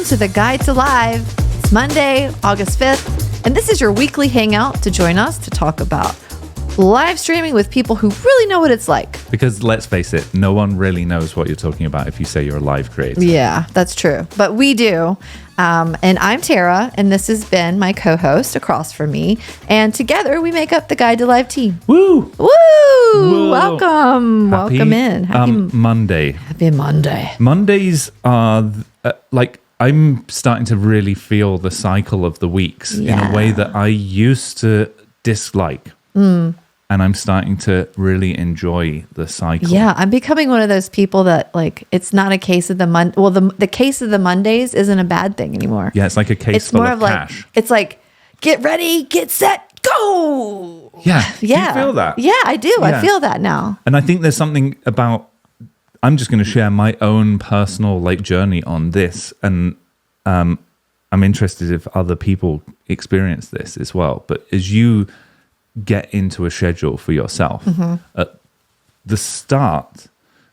to the Guide to Live. It's Monday, August 5th, and this is your weekly hangout to join us to talk about live streaming with people who really know what it's like. Because let's face it, no one really knows what you're talking about if you say you're a live creator. Yeah, that's true. But we do. And I'm Tara, and this has been my co-host across from me. And together we make up the Guide to Live team. Woo! Woo! Whoa. Welcome. Welcome in. Happy Monday. Happy Monday. Mondays are I'm starting to really feel the cycle of the weeks in a way that I used to dislike. And I'm starting to really enjoy the cycle. Yeah, I'm becoming one of those people that it's not a case of the case of the Mondays isn't a bad thing anymore. Yeah, it's like a case full of cash. It's like, get ready, get set, go. Yeah. Do you feel that? Yeah, I do. Yeah. I feel that now. And I think there's something about, I'm just going to share my own personal journey on this. And I'm interested if other people experience this as well. But as you get into a schedule for yourself, at the start,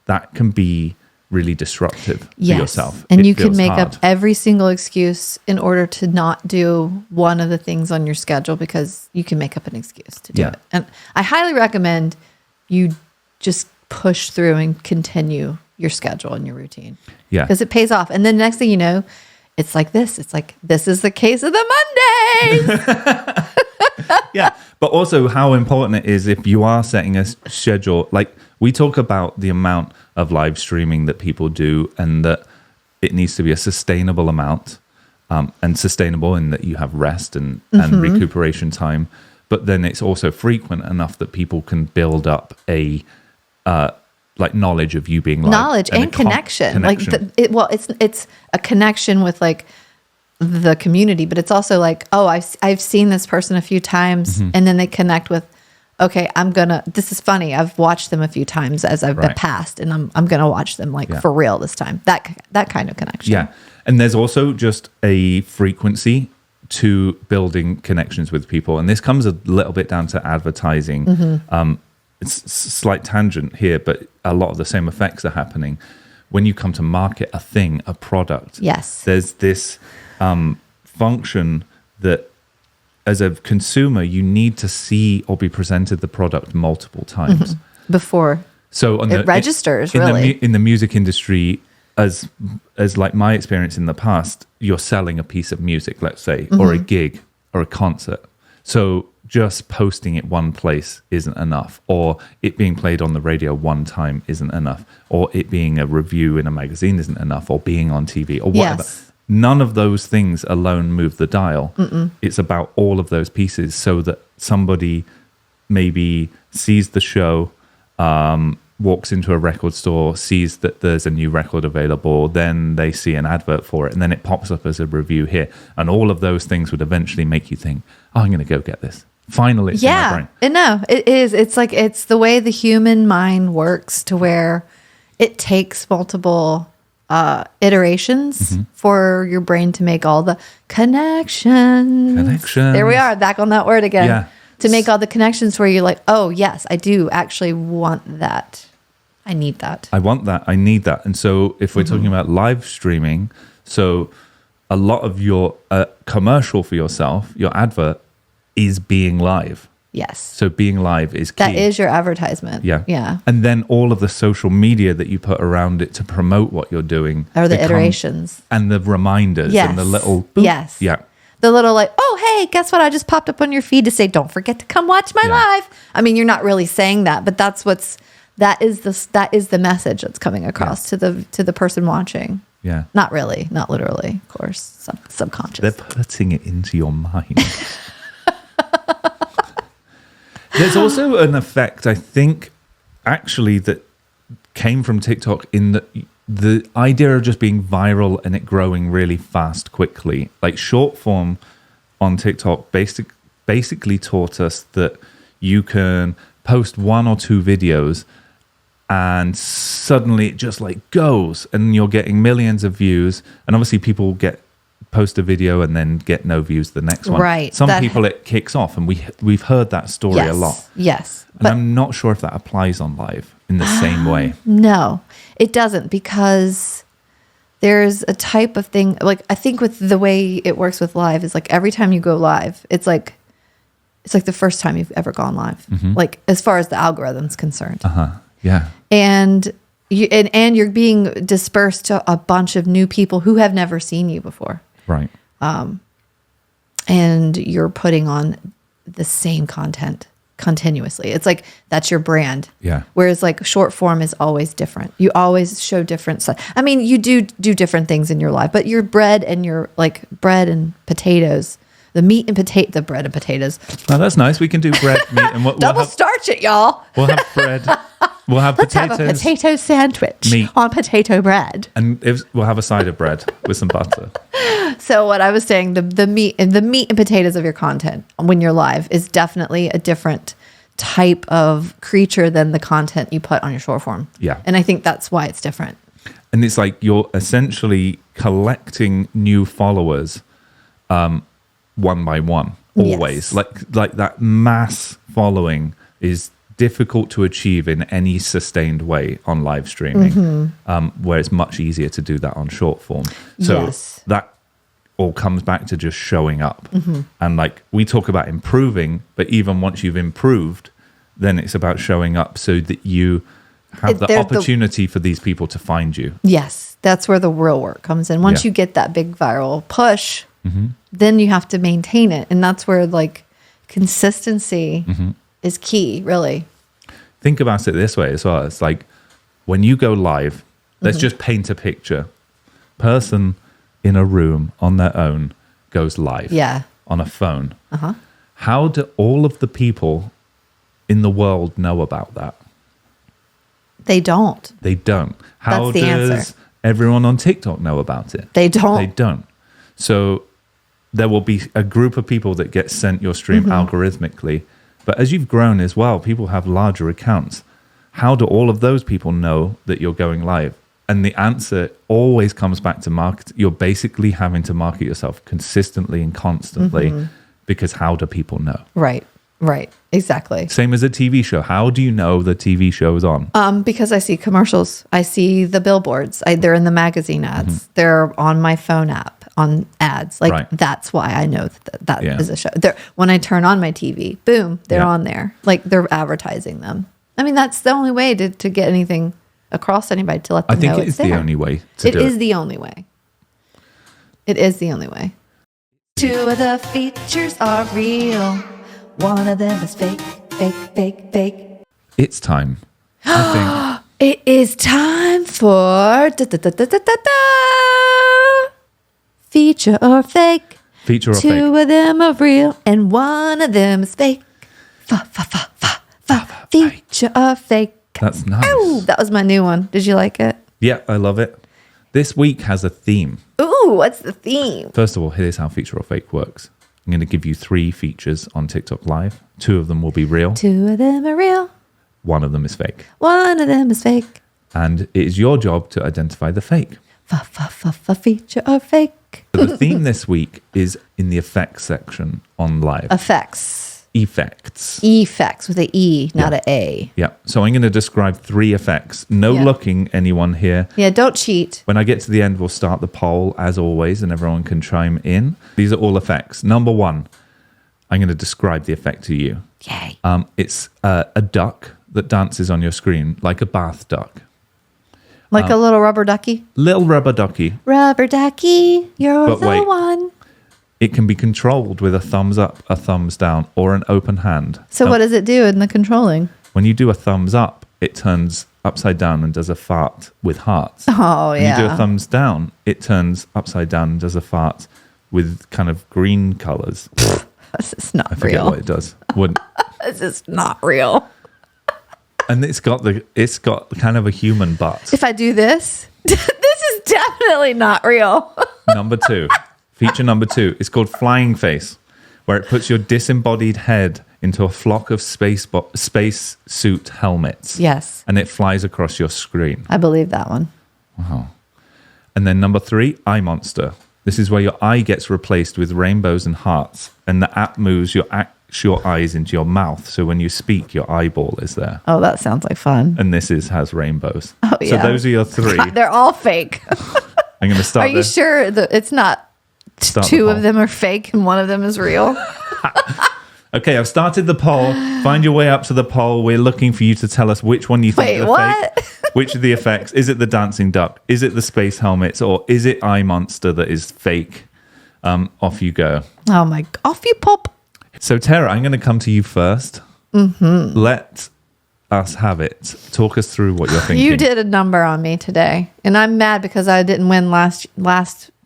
that can be really disruptive for yourself. And you can make up every single excuse in order to not do one of the things on your schedule because you can make up an excuse to do it. And I highly recommend you just push through and continue your schedule and your routine. Yeah. Because it pays off. And then next thing you know, it's like this. It's like, this is the case of the Mondays. Yeah, but also how important it is if you are setting a schedule. Like we talk about the amount of live streaming that people do and that it needs to be a sustainable amount and sustainable in that you have rest and recuperation time. But then it's also frequent enough that people can build up a knowledge of you being live. Knowledge and connection. It's a connection with the community, but it's also I've seen this person a few times and then they connect with, okay, this is funny. I've watched them a few times as I've passed and I'm going to watch them for real this time. That kind of connection. Yeah. And there's also just a frequency to building connections with people. And this comes a little bit down to advertising. It's a slight tangent here, but a lot of the same effects are happening when you come to market a thing, a product. Yes. There's this function that as a consumer you need to see or be presented the product multiple times before it registers. In the music industry, as my experience in the past, you're selling a piece of music, let's say, or a gig or a concert. So just posting it one place isn't enough, or it being played on the radio one time isn't enough, or it being a review in a magazine isn't enough, or being on TV or whatever. Yes. None of those things alone move the dial. It's about all of those pieces so that somebody maybe sees the show, walks into a record store, sees that there's a new record available, then they see an advert for it, and then it pops up as a review here. And all of those things would eventually make you think, oh, I'm going to go get this. Finally, it's in my brain. No, it is. It's the way the human mind works to where it takes multiple iterations for your brain to make all the connections. There we are, back on that word again. Yeah. To make all the connections where you're like, oh, yes, I do actually want that. I need that. I want that. I need that. And so if we're talking about live streaming, so a lot of your commercial for yourself, your advert, is being live. Yes. So being live is key. That is your advertisement. Yeah. Yeah. And then all of the social media that you put around it to promote what you're doing. Or the iterations. And the reminders and the little boop. Yes. Yeah. The little oh, hey, guess what? I just popped up on your feed to say, don't forget to come watch my live. I mean, you're not really saying that, but that is the message that's coming across to the person watching. Yeah. Not really, not literally, of course, subconscious. They're putting it into your mind. There's also an effect, I think, actually, that came from TikTok in the idea of just being viral and it growing really fast, quickly. Like short form on TikTok basically taught us that you can post one or two videos and suddenly it just goes and you're getting millions of views. And obviously people post a video and then get no views the next one. Right. Some people it kicks off, and we've heard that story a lot. Yes. And I'm not sure if that applies on live in the same way. No, it doesn't, because there's a type of thing, like I think with the way it works with live is like every time you go live, it's like the first time you've ever gone live, like as far as the algorithm's concerned. Yeah. And you're being dispersed to a bunch of new people who have never seen you before. Right. And you're putting on the same content continuously. It's like that's your brand. Yeah. Whereas like short form is always different. You always show different stuff. I mean, you do different things in your life, but your bread and potatoes, the meat and the bread and potatoes. Oh, that's nice. We can do bread, meat, and what Double starch it, y'all. We'll have bread. We'll have Let's potatoes. have a potato sandwich meat. on potato bread. And we'll have a side of bread with some butter. So what I was saying, the meat and potatoes of your content when you're live is definitely a different type of creature than the content you put on your short form. Yeah. And I think that's why it's different. And it's like you're essentially collecting new followers one by one, always. Yes. Like that mass following is difficult to achieve in any sustained way on live streaming, where it's much easier to do that on short form. So that all comes back to just showing up. And like we talk about improving, but even once you've improved, then it's about showing up so that you have the opportunity for these people to find you. Yes, that's where the real work comes in. Once you get that big viral push, then you have to maintain it. And that's where like consistency is key, really. Think about it this way as well. It's like when you go live, let's just paint a picture. Person in a room on their own goes live on a phone. How do all of the people in the world know about that? They don't. They don't. How That's the does answer. everyone on TikTok know about it? They don't. They don't. So there will be a group of people that get sent your stream algorithmically. But as you've grown as well, people have larger accounts. How do all of those people know that you're going live? And the answer always comes back to market. You're basically having to market yourself consistently and constantly because how do people know? Right. Exactly. Same as a TV show. How do you know the TV show is on? Because I see commercials. I see the billboards. They're in the magazine ads. They're on my phone app on ads. Like that's why I know that is a show. When I turn on my TV, boom, they're on there. Like they're advertising them. I mean, that's the only way to get anything across anybody, to let them know it's there. I think it is the only way to do it. It is the only way. It is the only way. Two of the features are real. One of them is fake. It's time. I think. It is time for feature or fake. Feature or fake. Two of them are real and one of them is fake. Feature or fake. That's nice. Ooh, that was my new one. Did you like it? Yeah, I love it. This week has a theme. Ooh, what's the theme? First of all, here's how feature or fake works. I'm going to give you 3 features on TikTok Live. 2 of them will be real. 2 of them are real. 1 of them is fake. 1 of them is fake. And it is your job to identify the fake. Feature or fake. So the theme this week is in the effects section on Live. Effects with an E, not an A. Yeah. So I'm going to describe 3 effects. No looking anyone here. Yeah, don't cheat. When I get to the end, we'll start the poll as always, and everyone can chime in. These are all effects. Number 1, I'm going to describe the effect to you. Yay. It's a duck that dances on your screen like a bath duck. Like a little rubber ducky? Little rubber ducky. Rubber ducky, you're But the wait. one. It can be controlled with a thumbs up, a thumbs down, or an open hand. So what does it do in the controlling? When you do a thumbs up, it turns upside down and does a fart with hearts. Oh, When you do a thumbs down, it turns upside down and does a fart with kind of green colors. This is not I forget real. what it does. This is not real. And it's got kind of a human butt. If I do this, this is definitely not real. Number 2. Feature number 2 is called flying face, where it puts your disembodied head into a flock of space suit helmets. Yes. And it flies across your screen. I believe that one. Wow. And then number 3, eye monster. This is where your eye gets replaced with rainbows and hearts, and the app moves your eyes into your mouth. So when you speak, your eyeball is there. Oh, that sounds like fun. And this has rainbows. Oh, yeah. So those are your 3. They're all fake. I'm going to start Are you sure that it's not Start the two of poll. them are fake and one of them is real? Okay, I've started the poll. Find your way up to the poll. We're looking for you to tell us which one you think Wait, are what? fake. Which of the effects? Is it the dancing duck? Is it the space helmets? Or is it Eye Monster that is fake? Off you go. Oh my, off you pop. So, Tara, I'm going to come to you first. Mm-hmm. Let us have it. Talk us through what you're thinking. You did a number on me today, and I'm mad because I didn't win last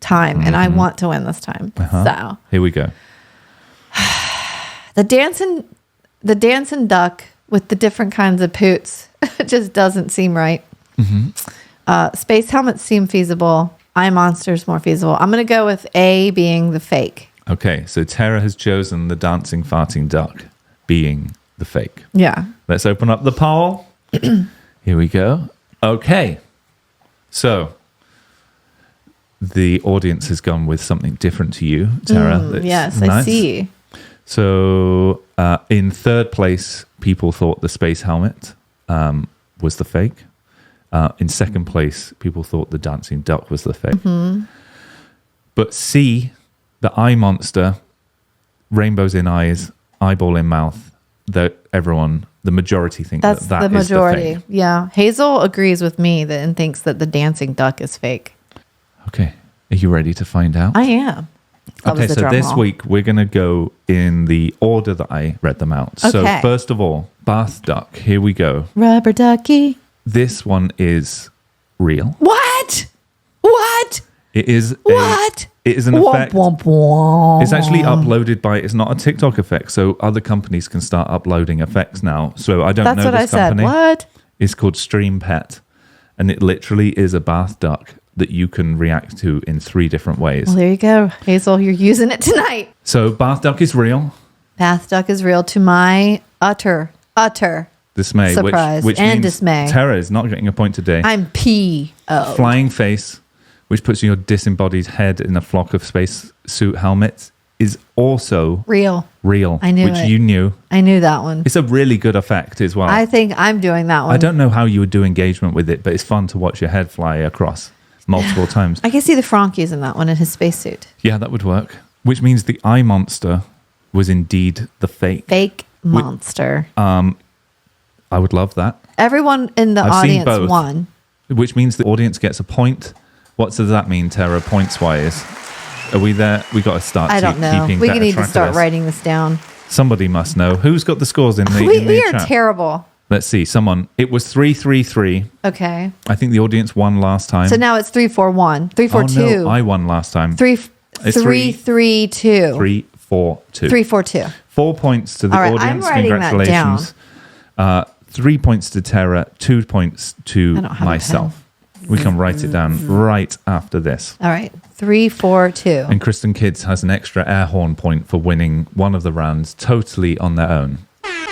time, and I want to win this time. So here we go. the dancing duck with the different kinds of poots just doesn't seem right. Space helmets seem feasible. Eye monsters more feasible. I'm going to go with A being the fake. Okay, so Tara has chosen the dancing farting duck being the fake. Yeah. Let's open up the poll. Here we go. Okay. So the audience has gone with something different to you, Tara. That's Yes, nice. I see. So in third place, people thought the space helmet was the fake. In second place, people thought the dancing duck was the fake. But C, the eye monster, rainbows in eyes, eyeball in mouth, the majority think That's that the is majority. the fake. Yeah. Hazel agrees with me and thinks that the dancing duck is fake. Okay. Are you ready to find out? I am. That was Okay, the so drum this roll. week we're going to go in the order that I read them out. So Okay. first of all, bath duck. Here we go. Rubber ducky. This one is real. What? What? It is What? It is an Womp, effect. womp, womp. It's actually uploaded by. It's not a TikTok effect, so other companies can start uploading effects now. So I don't That's know what this I said. company. What? It's called Stream Pet, and it literally is a bath duck that you can react to in 3 different ways. Well, there you go. Hazel, you're using it tonight. So bath duck is real. Bath duck is real to my utter Dismay, surprise which and means dismay. Tara is not getting a point today. I'm P.O. Flying face, which puts your disembodied head in a flock of space suit helmets, is also Real. real. I knew which it. you knew. I knew that one. It's a really good effect as well. I think I'm doing that one. I don't know how you would do engagement with it, but it's fun to watch your head fly across multiple times. I can see the Frankies in that one in his spacesuit. Yeah, that would work. Which means the eye monster was indeed the fake. Fake monster. I would love that. Everyone in the I've seen audience both. won. Which means the audience gets a point. What does that mean, Tara, points wise? Are we there? We got to start I don't know. keeping We better need to track of start this. writing this down. Somebody must know. Who's got the scores in the, in We the are chat? terrible. Let's see. Someone. It was 3-3-3. Okay. I think the audience won last time. So now it's 3-4-1. 3-4-2. Oh, no, I won last time. 3-3-2. 3-3-2. 3-4-2. 3-4-2. 4 points to the All right, I'm audience. writing that Congratulations. 3 points to Tara, 2 points to I don't have a myself. We can write it down right after this. All right. 3-4-2. And Kristen Kids has an extra air horn point for winning one of the rounds totally on their own.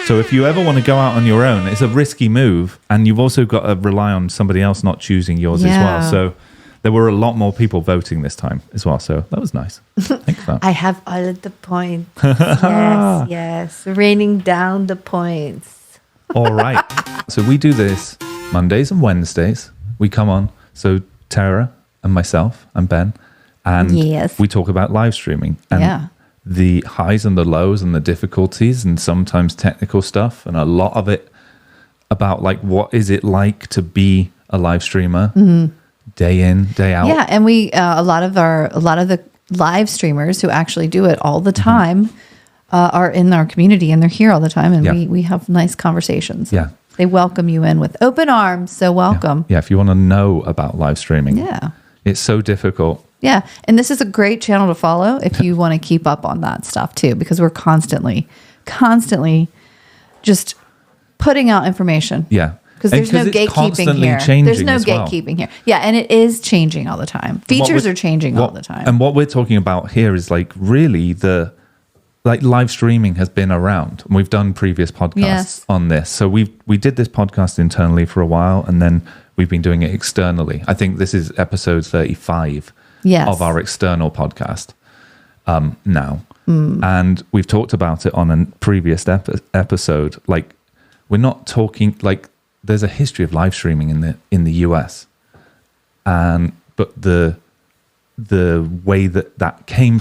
So if you ever want to go out on your own, it's a risky move. And you've also got to rely on somebody else not choosing yours as Yeah. well. So there were a lot more people voting this time as well. So that was nice. Thanks for that. I have all of the points. yes. Raining down the points. All right. So we do this Mondays and Wednesdays. We come on. So Tara and myself and Ben. And Yes. we talk about live streaming. And Yeah. the highs and the lows and the difficulties and sometimes technical stuff. And a lot of it about like, what is it like to be a live streamer day in, day out? Yeah, and we a lot of the live streamers who actually do it all the time are in our community and they're here all the time, and Yeah. we have nice conversations. Yeah. They welcome you in with open arms. So welcome. Yeah. If you want to know about live streaming, Yeah. it's so difficult. Yeah. And this is a great channel to follow if you want to keep up on that stuff too, because we're constantly just putting out information. Yeah. Because And there's no it's gatekeeping constantly here. changing There's no as well. gatekeeping here. Yeah, and it is changing all the time. Features are changing all the time. And what we're talking about here is like really live streaming has been around. And we've done previous podcasts Yes. on this. So we did this podcast internally for a while and then we've been doing it externally. I think this is episode 35 Yes. of our external podcast now. And we've talked about it on a previous episode. Like we're not talking like there's a history of live streaming in the US. But the the way that came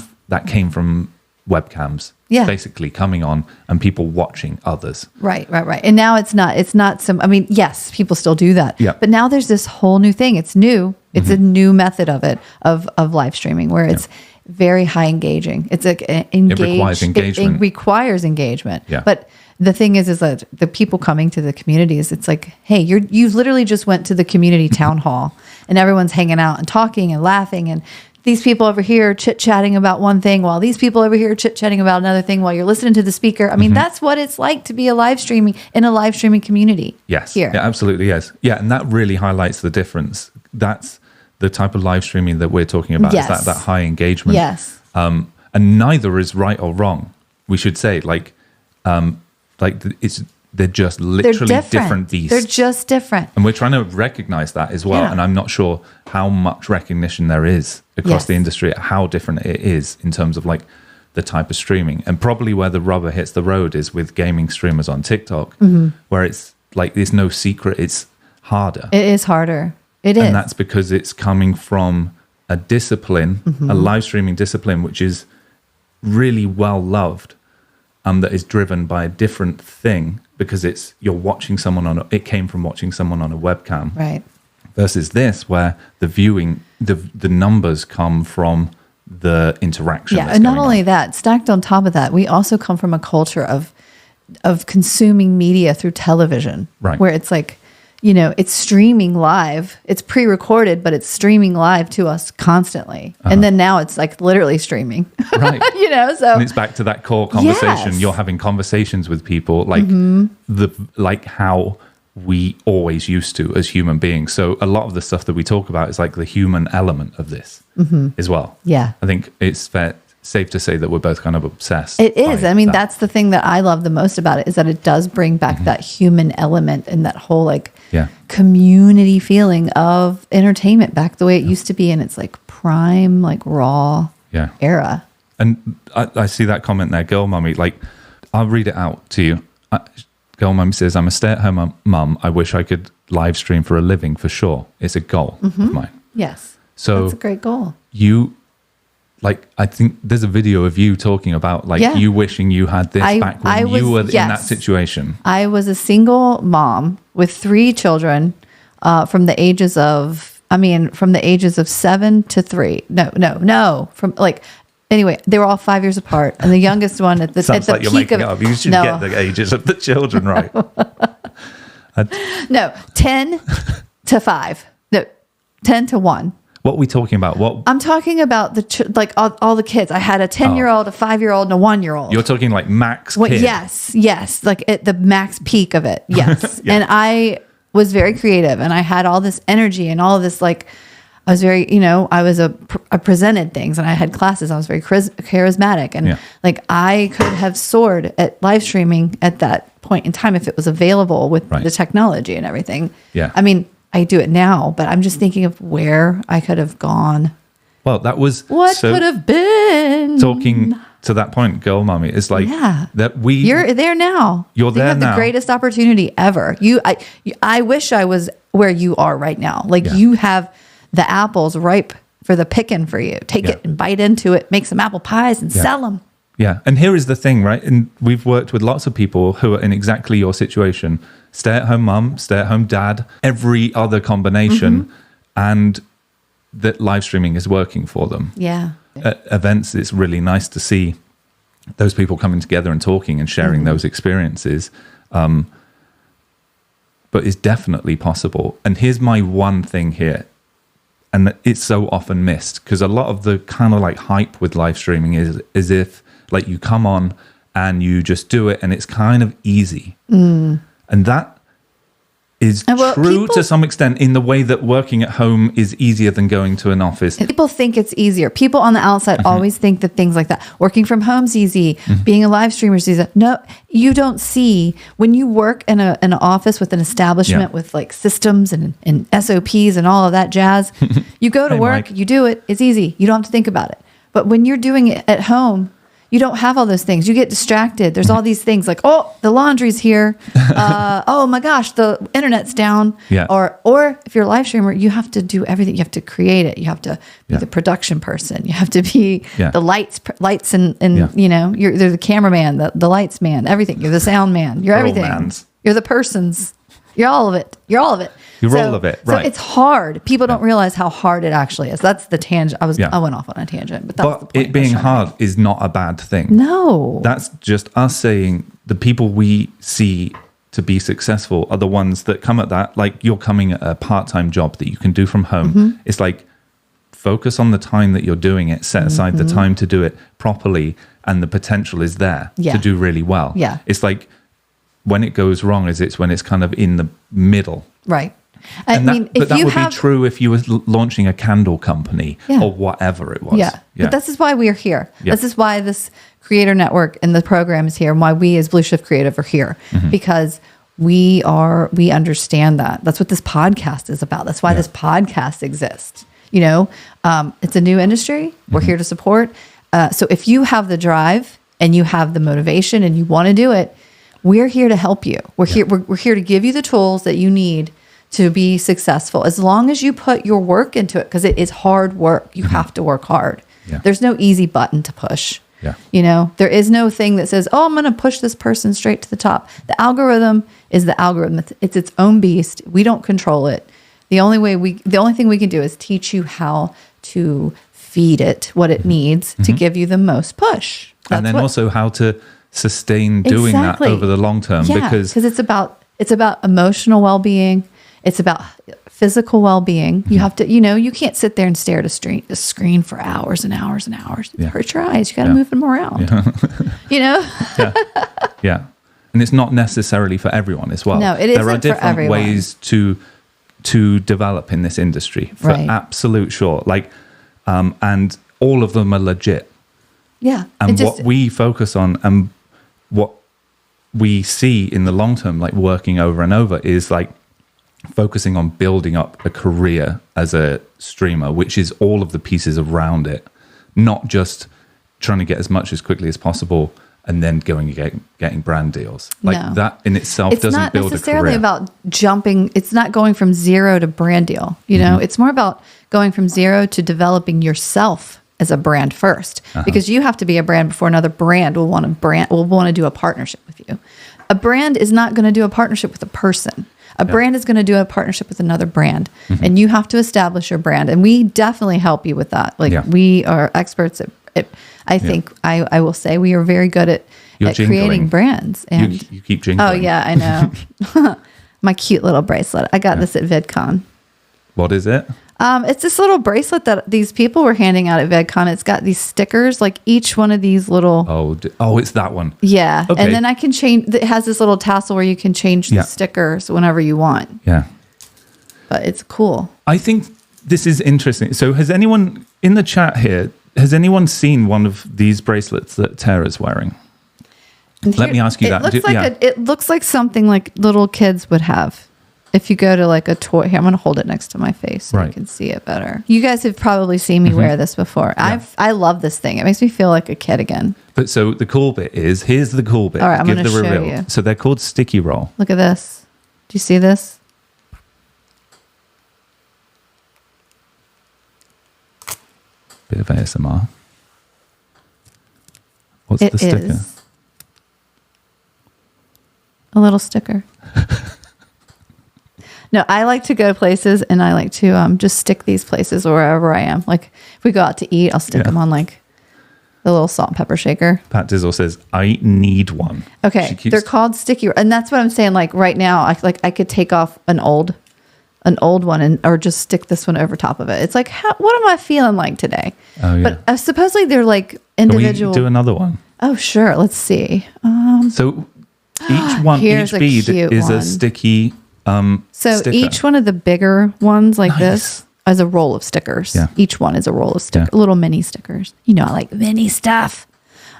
from webcams, basically coming on and people watching others. Right. And now it's not some, I mean, yes, people still do that, but now there's this whole new thing. It's new. It's a new method of live streaming where it's very high engaging. It's like It requires engagement. It requires engagement. Yeah. But the thing is that the people coming to the communities, it's like, hey, you literally just went to the community town hall and everyone's hanging out and talking and laughing, and these people over here chit-chatting about one thing while these people over here chit-chatting about another thing while you're listening to the speaker. I mean, that's what it's like to be in a live streaming community. Yes. Here. Yeah, absolutely. Yes. Yeah. And that really highlights the difference. That's the type of live streaming that we're talking about. Yes. Is that high engagement. Yes. And neither is right or wrong. We should say they're just literally different beasts. They're just different. And we're trying to recognize that as well. Yeah. And I'm not sure how much recognition there is across the industry, how different it is in terms of like the type of streaming. And probably where the rubber hits the road is with gaming streamers on TikTok, where it's like, there's no secret. It's harder. It is harder. It is. And that's because it's coming from a discipline, a live streaming discipline, which is really well loved. That is driven by a different thing because you're watching someone it came from watching someone on a webcam, right? Versus this, where the viewing, the numbers come from the interaction. Yeah, and not only that, stacked on top of that, we also come from a culture of consuming media through television, right? Where it's like, it's streaming live. It's pre-recorded, but it's streaming live to us constantly. And then now it's like literally streaming. Right. So. And it's back to that core conversation. Yes. You're having conversations with people like how we always used to as human beings. So a lot of the stuff that we talk about is like the human element of this as well. Yeah. I think it's safe to say that we're both kind of obsessed. It is. I mean, that's the thing that I love the most about it, is that it does bring back that human element and that whole community feeling of entertainment back the way it used to be in its like prime, like raw era. And I see that comment there, girl mummy, like I'll read it out to you. Girl mummy says, I'm a stay-at-home mum. I wish I could live stream for a living for sure. It's a goal of mine. Yes. So that's a great goal. I think there's a video of you talking about you wishing you had this back when you were in that situation. I was a single mom with 3 children from the ages of 7 to 3. No. Anyway, they were all 5 years apart. And the youngest one at the like you're peak making it up. You should get the ages of the children right. No, 10 to 5. No, 10 to 1. What are we talking about? What I'm talking about all the kids. I had a 10-year-old, a 5-year-old, and a 1-year-old. You're talking like max kid. Yes. Like at the max peak of it. Yes. Yeah. And I was very creative and I had all this energy and all this I was very, I presented things and I had classes. I was very charismatic and I could have soared at live streaming at that point in time if it was available with the technology and everything. Yeah. I mean, I do it now, but I'm just thinking of where I could have gone. Well, that was what could have been. Talking to that point, girl mommy, it's like that you're there now. You're there now. You have the greatest opportunity ever. I wish I was where you are right now. You have the apples ripe for the picking for you. Take it and bite into it, make some apple pies and sell them. Yeah. And here is the thing, right? And we've worked with lots of people who are in exactly your situation. Stay-at-home mum, stay-at-home dad, every other combination. And that live streaming is working for them. Yeah. At events, it's really nice to see those people coming together and talking and sharing those experiences. But it's definitely possible. And here's my one thing here. And it's so often missed because a lot of the kind of like hype with live streaming is as if like you come on and you just do it and it's kind of easy. And that is true to some extent in the way that working at home is easier than going to an office. People think it's easier. People on the outside always think that things like that. Working from home's easy. Being a live streamer is easy. No, you don't see when you work in an office with an establishment with like systems and SOPs and all of that jazz. You go to work, you do it. It's easy. You don't have to think about it. But when you're doing it at home, You don't have all those things. You get distracted. There's all these things like, oh, the laundry's here. Oh my gosh, the internet's down. Yeah. Or if you're a live streamer, you have to do everything. You have to create it. You have to be the production person. You have to be the lights and they're the cameraman, the lights man, everything. You're the sound man. You're everything. You're the persons. You're all of it. You're all of it. You're all of it, right. So it's hard. People don't realize how hard it actually is. That's the tangent. I went off on a tangent, but that's the point. It being hard is not a bad thing. No. That's just us saying the people we see to be successful are the ones that come at that. Like you're coming at a part-time job that you can do from home. It's like focus on the time that you're doing it, set aside the time to do it properly, and the potential is there to do really well. Yeah. It's like when it goes wrong it's when it's kind of in the middle. Right. But that would be true if you were launching a candle company or whatever it was. Yeah. But this is why we are here. This is why this creator network and the program is here, and why we as Blue Shift Creative are here, because we understand that. That's what this podcast is about. That's why this podcast exists. You know, it's a new industry. We're here to support. So if you have the drive and you have the motivation and you want to do it, we're here to help you. We're here to give you the tools that you need to be successful, as long as you put your work into it, because it is hard work. You have to work hard. Yeah. There's no easy button to push. Yeah. You know, there is no thing that says, oh, I'm going to push this person straight to the top. The algorithm is the algorithm. It's its own beast. We don't control it. The only thing we can do is teach you how to feed it what it needs to give you the most push. And then also how to sustain doing that over the long term. Yeah, because it's about emotional well-being. It's about physical well-being. You have to, you can't sit there and stare at a screen for hours and hours and hours. It hurts your eyes. You got to move them around. Yeah. And it's not necessarily for everyone as well. No, it isn't for everyone. There are different ways to develop in this industry, for absolute sure. Like, and all of them are legit. Yeah. And what we focus on and what we see in the long term, like working over and over, is like focusing on building up a career as a streamer, which is all of the pieces around it, not just trying to get as much as quickly as possible and then going and getting brand deals. Like that in itself doesn't build a career. It's not necessarily about jumping. It's not going from zero to brand deal. It's more about going from zero to developing yourself as a brand first, because you have to be a brand before another brand will want to do a partnership with you. A brand is not going to do a partnership with a person. A brand is going to do a partnership with another brand, and you have to establish your brand. And we definitely help you with that. Like we are experts at I think I will say we are very good at creating brands. And you keep jingling. Oh yeah, I know. My cute little bracelet. I got this at VidCon. What is it? It's this little bracelet that these people were handing out at VidCon. It's got these stickers, like each one of these little. Oh, it's that one. Yeah, okay. And then I can change. It has this little tassel where you can change the stickers whenever you want. Yeah, but it's cool. I think this is interesting. So, has anyone in the chat here? Has anyone seen one of these bracelets that Tara's wearing? Let me ask you that. It looks like something like little kids would have. If you go to like a toy, here, I'm going to hold it next to my face so you can see it better. You guys have probably seen me wear this before. Yeah. I love this thing. It makes me feel like a kid again. But so the cool bit is, here's the cool bit. All right, I'm going to show you. So they're called sticky roll. Look at this. Do you see this? Bit of ASMR. What's the sticker? Is a little sticker. No, I like to go places and I like to just stick these places wherever I am. Like if we go out to eat, I'll stick them on like the little salt and pepper shaker. Pat Dizzle says, I need one. Okay. They're called sticky. And that's what I'm saying. Like right now, I could take off an old one or just stick this one over top of it. It's like, what am I feeling like today? Oh, yeah. But supposedly they're like individual. Can we do another one? Oh, sure. Let's see. So each bead is a sticky sticker. Each one of the bigger ones like this is a roll of stickers. Yeah. Each one is a roll of stickers, little mini stickers. I like mini stuff.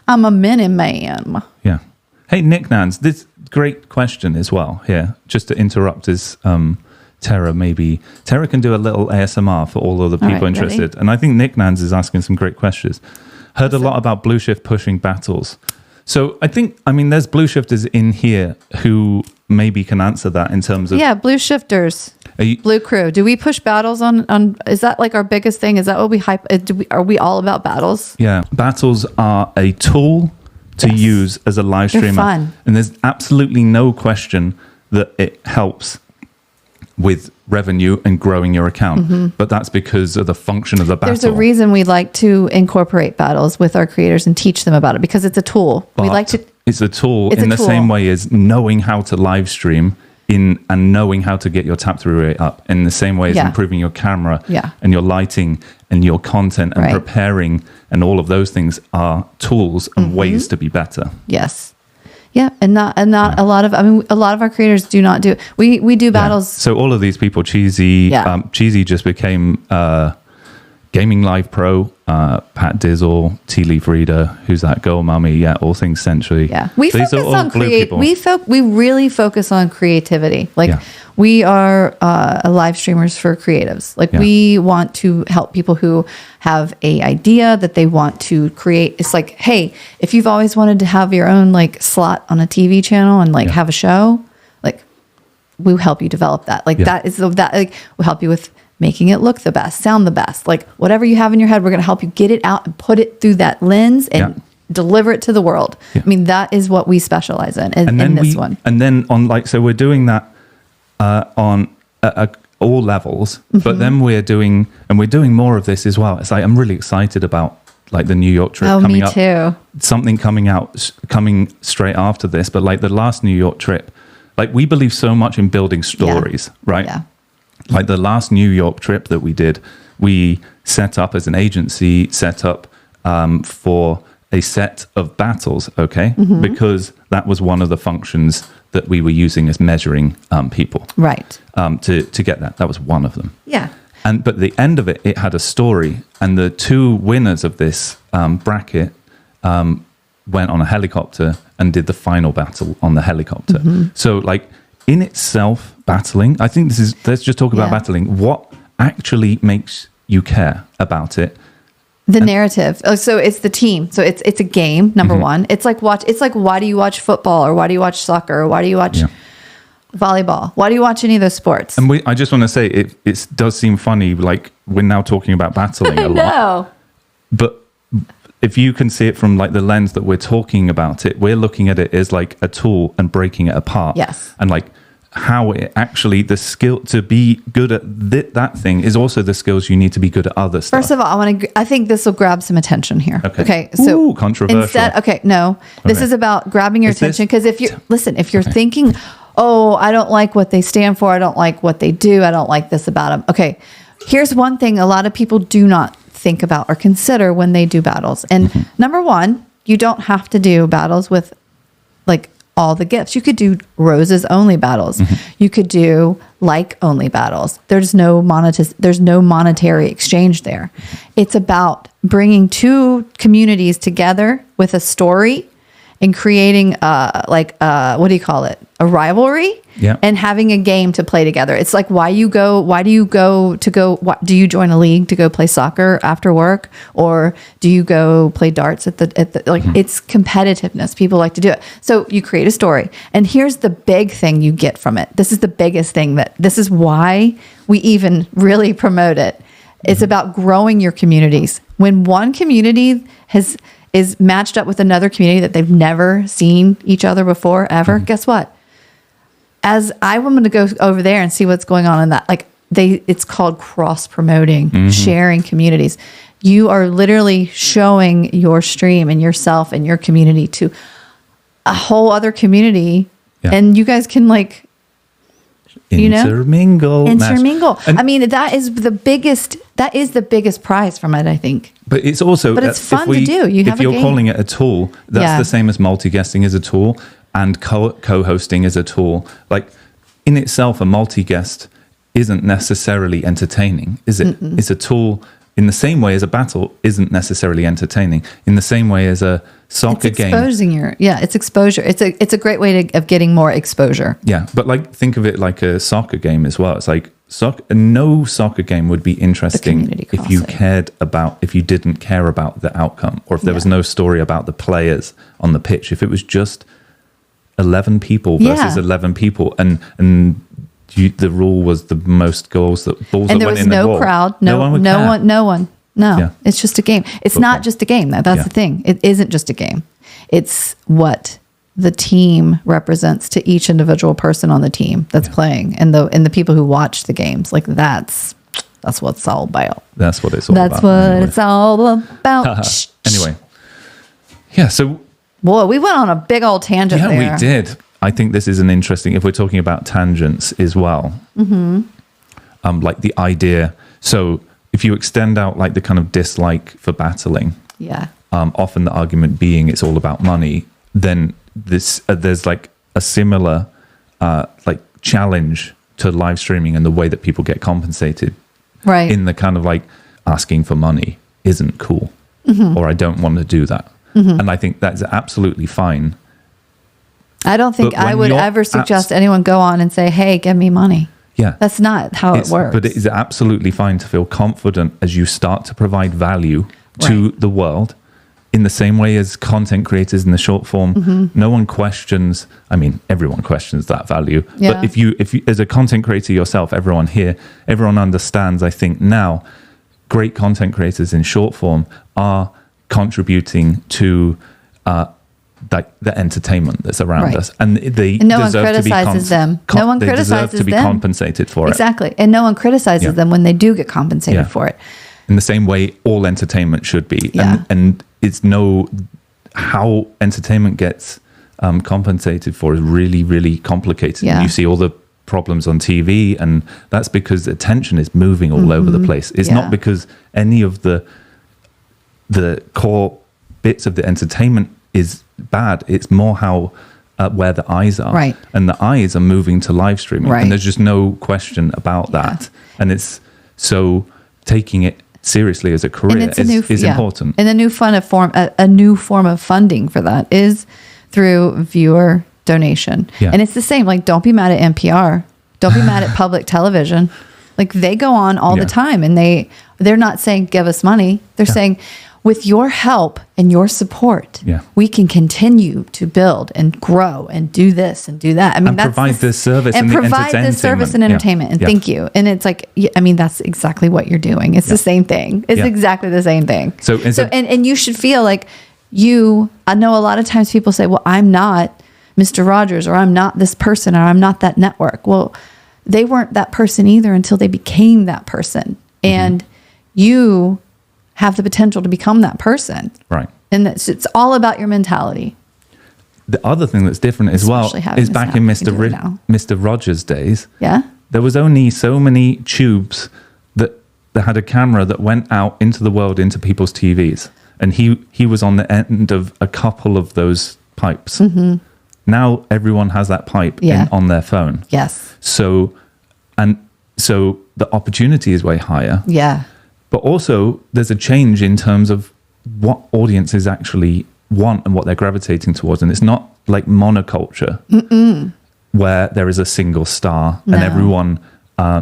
I'm a mini man. Yeah. Hey, Nick Nans, this great question as well here, just to interrupt is Tara can do a little ASMR for all of the people interested. Ready? And I think Nick Nans is asking some great questions. Heard a lot about Blue Shift pushing battles. So I mean, there's Blue Shifters in here who maybe can answer that in terms of... Yeah, Blue Shifters. Blue Crew. Do we push battles on? Is that like our biggest thing? Is that what we hype? Are we all about battles? Yeah. Battles are a tool to use as a live streamer. They're fun. And there's absolutely no question that it helps with revenue and growing your account. But that's because of the function of the battle. There's a reason we like to incorporate battles with our creators and teach them about it, because it's a tool. But we like to... It's a tool in the same way as knowing how to live stream and knowing how to get your tap through rate up, in the same way as improving your camera and your lighting and your content and preparing, and all of those things are tools and ways to be better. Yes. Yeah, and not a lot of our creators do not do. We do battles. So all of these people, Cheesy just became Gaming Live Pro, Pat Dizzle, Tea Leaf Reader, who's that girl mummy? Yeah, All Things Century. Yeah, we focus on we really focus on creativity. We are live streamers for creatives. We want to help people who have a idea that they want to create. It's like, hey, if you've always wanted to have your own slot on a TV channel and have a show, we'll help you develop that. We'll help you with making it look the best, sound the best, whatever you have in your head, we're going to help you get it out and put it through that lens and deliver it to the world. I mean, that is what we specialize in this one. And then on so we're doing that on all levels, but then we're doing more of this as well. It's I'm really excited about the New York trip coming up. Me too. Something coming straight after this, but the last New York trip, we believe so much in building stories, right? Yeah. The last New York trip that we did, we set up as an agency, for a set of battles, okay? Because that was one of the functions that we were using as measuring people. Right. To get that. That was one of them. Yeah. But at the end of it, it had a story. And the two winners of this bracket went on a helicopter and did the final battle on the helicopter. So in itself, battling, I think let's just talk about battling. What actually makes you care about it? The narrative. So it's the team. So it's a game, number one. It's like why do you watch football, or why do you watch soccer, or why do you watch volleyball? Why do you watch any of those sports? And I just want to say it does seem funny, we're now talking about battling a lot. But if you can see it from the lens that we're talking about it, we're looking at it as a tool and breaking it apart. Yes. And how it actually, the skill to be good at that thing is also the skills you need to be good at other stuff. First of all, I think this will grab some attention here. Okay. So controversial. This is about grabbing your attention, because if you're thinking, oh, I don't like what they stand for, I don't like what they do, I don't like this about them. Okay, here's one thing a lot of people do not think about or consider when they do battles. And number one, you don't have to do battles with all the gifts. You could do roses only battles. You could do only battles. There's no monetary exchange there. It's about bringing two communities together with a story and creating what do you call it? A rivalry, and having a game to play together. It's why do you join a league to go play soccer after work, or do you go play darts at the it's competitiveness. People like to do it. So you create a story. And here's the big thing you get from it. This is the biggest thing this is why we even really promote it. It's about growing your communities. When one community is matched up with another community that they've never seen each other before, ever, guess what? As I'm going to go over there and see what's going on in that, it's called cross-promoting, sharing communities. You are literally showing your stream and yourself and your community to a whole other community, and you guys can intermingle. I mean, that is the biggest prize from it, I think. But it's also, but it's fun to do. If you're calling it a tool, that's the same as multi-guesting is a tool and co-hosting is a tool. In itself, a multi-guest isn't necessarily entertaining, is it? It's a tool in the same way as a battle isn't necessarily entertaining, in the same way as a soccer game. It's exposure. It's a great way of getting more exposure. Yeah, but think of it like a soccer game as well. It's no soccer game would be interesting community if you crossing. if you didn't care about the outcome, or if there was no story about the players on the pitch. If it was just 11 people versus 11 people, and the rule was the most balls that went in the goal. And there was no crowd, no one. No, it's just a game. It's football. Not just a game. That's the thing. It isn't just a game. It's what the team represents to each individual person on the team that's playing, and the people who watch the games. Like that's what it's all about. That's what it's all about. That's what it's all about. Anyway, yeah. So, boy, we went on a big old tangent. Yeah, there. we did. I think this is an interesting. If we're talking about tangents as well, like the idea. So, if you extend out like the kind of dislike for battling, often the argument being it's all about money, then there's like a similar like challenge to live streaming and the way that people get compensated, right? In the kind of like asking for money isn't cool, or I don't want to do that, and I think that's absolutely fine. I don't think I would ever suggest anyone go on and say, "Hey, give me money." Yeah, that's not how it works. But it is absolutely fine to feel confident as you start to provide value to the world. In the same way as content creators in the short form, no one questions. I mean, everyone questions that value. Yeah. But if you, as a content creator yourself, everyone understands. I think now, great content creators in short form are contributing to like the entertainment that's around us, and no one criticizes them. No one criticizes to be compensated for it. Exactly, and no one criticizes them when they do get compensated for it. In the same way, all entertainment should be, and it's how entertainment gets compensated for is really, really complicated. Yeah. You see all the problems on TV, and that's because attention is moving all over the place. It's not because any of the core bits of the entertainment is bad. It's more how where the eyes are, right? And the eyes are moving to live streaming, and there's just no question about that. And it's so taking it seriously as a career is important. And a new form of funding for that is through viewer donation. Yeah. And it's the same. Like, don't be mad at NPR. Don't be mad at public television. Like, they go on all the time, and they're not saying give us money. They're saying, with your help and your support, we can continue to build and grow and do this and do that. I mean, provide this service and provide this service and entertainment. And thank you. And it's like, I mean, that's exactly what you're doing. It's the same thing. It's exactly the same thing. So and you should feel like I know a lot of times people say, well, I'm not Mr. Rogers, or I'm not this person, or I'm not that network. Well, they weren't that person either until they became that person. And you have the potential to become that person. Right. And it's all about your mentality. The other thing that's different as well is back in Mr. Rogers' days. Yeah. There was only so many tubes that had a camera that went out into the world, into people's TVs. And he was on the end of a couple of those pipes. Now everyone has that pipe on their phone. Yes. So the opportunity is way higher. Yeah. But also, there's a change in terms of what audiences actually want and what they're gravitating towards. And it's not like monoculture, where there is a single star and everyone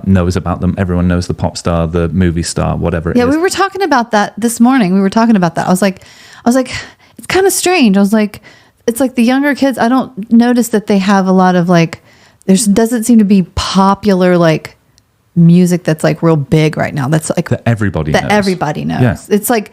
knows about them. Everyone knows the pop star, the movie star, whatever it is. Yeah, we were talking about that this morning. We were talking about that. I was like, it's kind of strange. I was like, it's like the younger kids, I don't notice that they have a lot of like, there doesn't seem to be popular like music that's like real big right now. That's like that everybody knows. Yeah. It's like,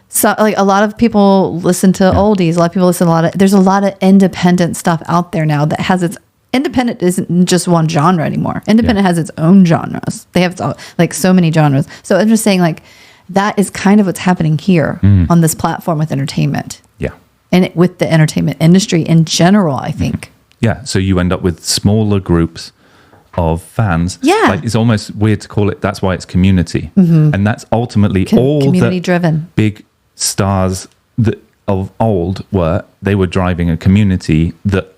so like a lot of people listen to oldies. A lot of people listen to there's a lot of independent stuff out there now that has independent isn't just one genre anymore. Independent has its own genres. They have like so many genres. So I'm just saying like that is kind of what's happening here on this platform with entertainment. Yeah. And with the entertainment industry in general, I think. Yeah. So you end up with smaller groups of fans. Yeah. Like, it's almost weird to call it, that's why it's community. And that's ultimately all community driven big stars that of old they were driving a community that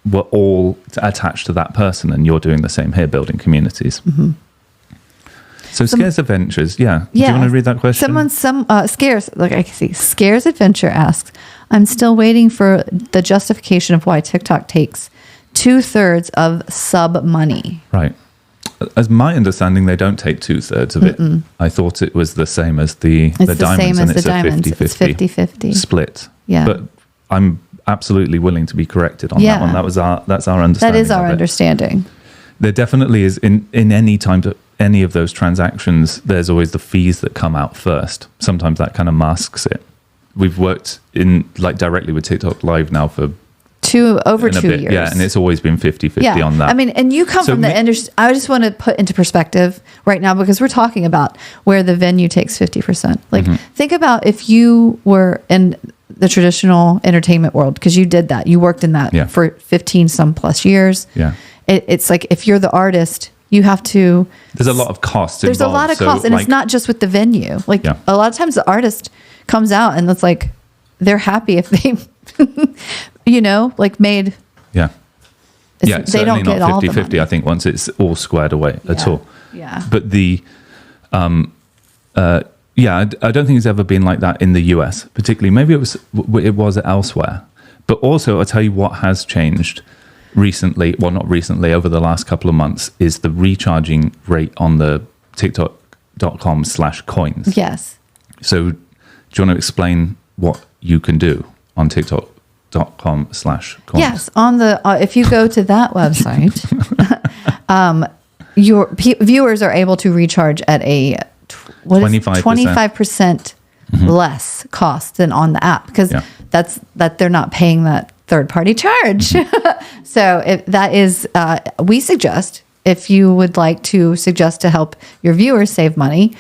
were all attached to that person, and you're doing the same here, building communities. So Scares Adventures, do you want to read that question? Scares, like I can see, Scares Adventure asks, I'm still waiting for the justification of why TikTok takes 2/3 of sub money. Right. as my understanding, they don't take 2/3 of it. I thought it was the same as the diamonds, same and as it's the a diamonds. 50-50 It's 50-50. split. Yeah. But I'm absolutely willing to be corrected on that one. That's our understanding. That is our of it. understanding. There definitely is in any time to any of those transactions, there's always the fees that come out first. Sometimes that kind of masks it. We've worked in like directly with TikTok Live now for over 2 years. Yeah, and it's always been 50-50 on that. I mean, and you come from the industry. I just want to put into perspective right now, because we're talking about where the venue takes 50%. Like, think about if you were in the traditional entertainment world, because you did that. You worked in that for 15 some plus years. Yeah. It's like if you're the artist, you have to. There's a lot of costs. There's a lot of costs, and it's not just with the venue. Like a lot of times, the artist comes out and it's like they're happy if they, like made. Yeah. Yeah, they don't get all the 50-50, I think, once it's all squared away at all. Yeah. But I don't think it's ever been like that in the US, particularly. Maybe it was elsewhere. But also, I'll tell you what has changed recently, well, not recently, over the last couple of months, is the recharging rate on the TikTok.com/coins. Yes. So do you want to explain what you can do on TikTok.com/coins? Yes. On the if you go to that website, your viewers are able to recharge at a 25% less cost than on the app, because that they're not paying that third-party charge. So that is, we suggest, if you would like to suggest to help your viewers save money,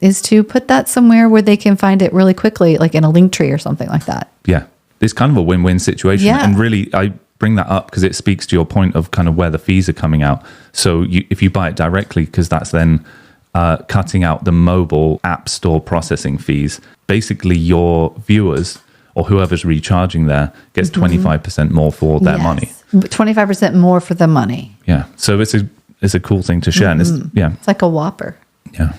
is to put that somewhere where they can find it really quickly, like in a link tree or something like that. Yeah. It's kind of a win-win situation. Yeah. And really, I bring that up because it speaks to your point of kind of where the fees are coming out. So if you buy it directly, because that's then cutting out the mobile app store processing fees, basically your viewers or whoever's recharging there gets 25% more for their money. 25% more for the money. Yeah. So it's a cool thing to share. And it's like a Whopper. Yeah.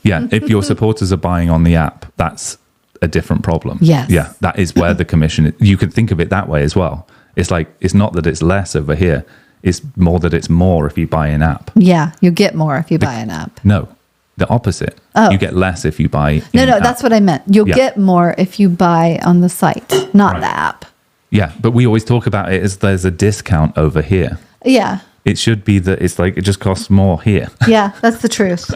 Yeah. If your supporters are buying on the app, that's a different problem. Yes. Yeah. That is where the commission is. You can think of it that way as well. It's like, it's not that it's less over here. It's more that it's more if you buy an app. Yeah. You get more if you buy an app. No. The opposite. Oh. You get less if you buy. No, that's what I meant. You'll get more if you buy on the site, not the app. Yeah, but we always talk about it as there's a discount over here. Yeah. It should be that it's like it just costs more here. Yeah, that's the truth.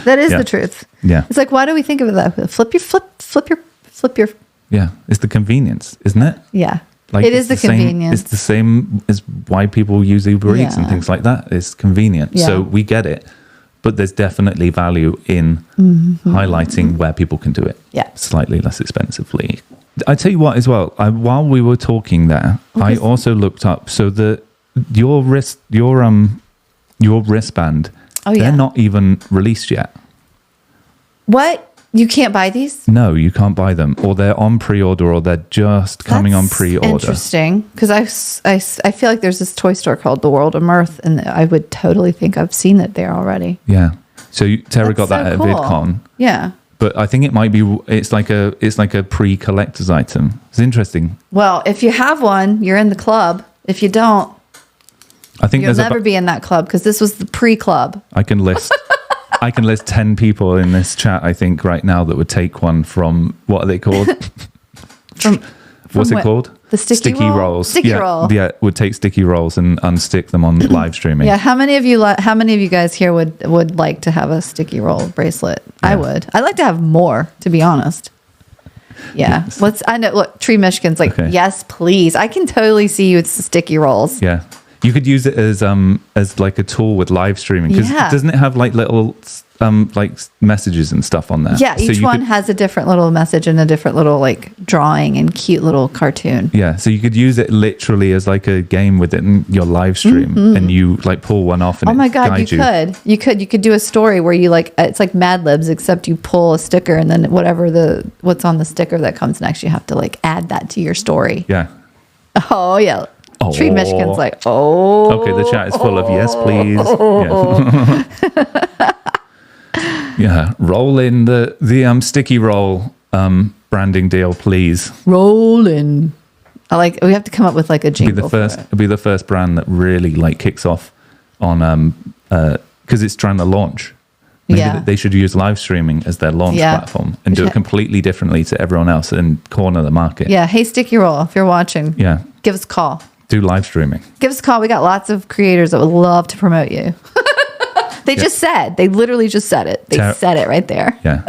That is the truth. Yeah. It's like, why do we think of it that way? Flip your. Yeah, it's the convenience, isn't it? Yeah. Like it is the convenience. It's the same as why people use Uber Eats and things like that. It's convenient. Yeah. So we get it. But there's definitely value in highlighting where people can do it slightly less expensively. I tell you what as well, while we were talking there, I also looked up, so your wristband, they're not even released yet. What? You can't buy these? No, you can't buy them. Or they're on pre-order, or they're just coming on pre-order. Interesting. Because I feel like there's this toy store called The World of Mirth, and I would totally think I've seen it there already. Yeah. So Tara got that at VidCon. Yeah. But I think it might be, it's like a pre-collector's item. It's interesting. Well, if you have one, you're in the club. If you don't, I think you'll never be in that club, because this was the pre-club. I can list 10 people in this chat, I think, right now that would take one from, what are they called? from What's it called? The sticky rolls. Sticky roll. Yeah, would take sticky rolls and unstick them on live streaming. Yeah, how many of you guys here would like to have a sticky roll bracelet? Yeah. I would. I'd like to have more, to be honest. Yeah. Yes. I know. Look, Tree Michigan's like, yes, please. I can totally see you with sticky rolls. Yeah. You could use it as like a tool with live streaming, because doesn't it have like little like messages and stuff on there? Yeah, each one has a different little message and a different little like drawing and cute little cartoon. Yeah, so you could use it literally as like a game within your live stream, and you like pull one off and oh my god, you could do a story where you like, it's like Mad Libs, except you pull a sticker and then what's on the sticker that comes next, you have to like add that to your story. Yeah. Oh yeah. Tree Michigan's like, okay, the chat is full of yes, please. Yeah, roll in the sticky roll branding deal, please. Roll in. We have to come up with like a jingle. It'll be the first brand that really like kicks off on because it's trying to launch. Maybe Yeah. they should use live streaming as their launch platform and do it completely differently to everyone else and corner the market. Yeah. Hey, Sticky Roll, if you're watching, give us a call. Do live streaming. Give us a call. We got lots of creators that would love to promote you. They literally just said it. They said it right there. Yeah.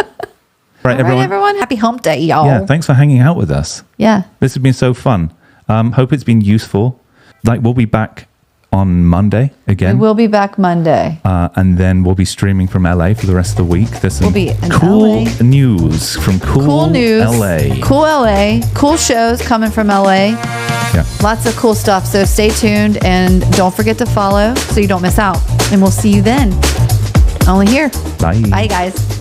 Right, everyone. Happy hump day, y'all. Yeah. Thanks for hanging out with us. Yeah. This has been so fun. Hope it's been useful. Like, we'll be back on Monday again. We will be back Monday. And then we'll be streaming from LA for the rest of the week. There's some cool news from cool LA. Cool LA. Cool shows coming from LA. Yeah. Lots of cool stuff. So stay tuned and don't forget to follow so you don't miss out. And we'll see you then. Only here. Bye. Bye, guys.